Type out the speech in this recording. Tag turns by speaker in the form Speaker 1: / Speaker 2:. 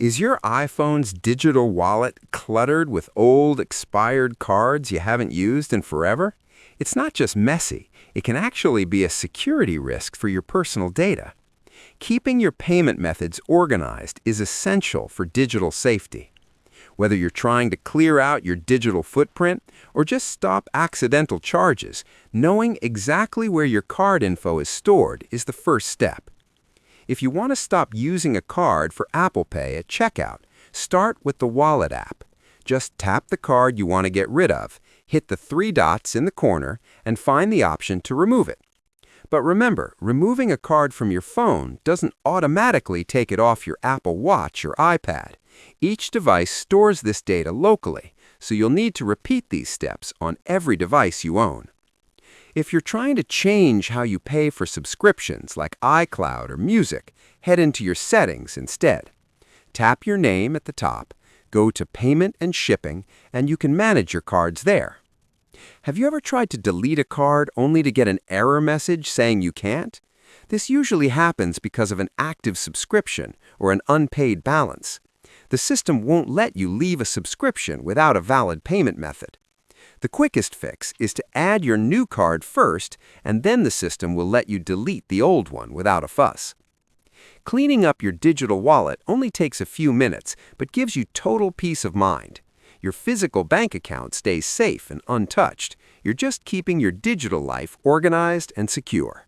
Speaker 1: Is your iPhone's digital wallet cluttered with old, expired cards you haven't used in forever? It's not just messy, it can actually be a security risk for your personal data. Keeping your payment methods organized is essential for digital safety. Whether you're trying to clear out your digital footprint or just stop accidental charges, knowing exactly where your card info is stored is the first step. If you want to stop using a card for Apple Pay at checkout, start with the Wallet app. Just tap the card you want to get rid of, hit the three dots in the corner, and find the option to remove it. But remember, removing a card from your phone doesn't automatically take it off your Apple Watch or iPad. Each device stores this data locally, so you'll need to repeat these steps on every device you own. If you're trying to change how you pay for subscriptions like iCloud or music, head into your settings instead. Tap your name at the top, go to Payment and Shipping, and you can manage your cards there. Have you ever tried to delete a card only to get an error message saying you can't? This usually happens because of an active subscription or an unpaid balance. The system won't let you leave a subscription without a valid payment method. The quickest fix is to add your new card first, and then the system will let you delete the old one without a fuss. Cleaning up your digital wallet only takes a few minutes, but gives you total peace of mind. Your physical bank account stays safe and untouched. You're just keeping your digital life organized and secure.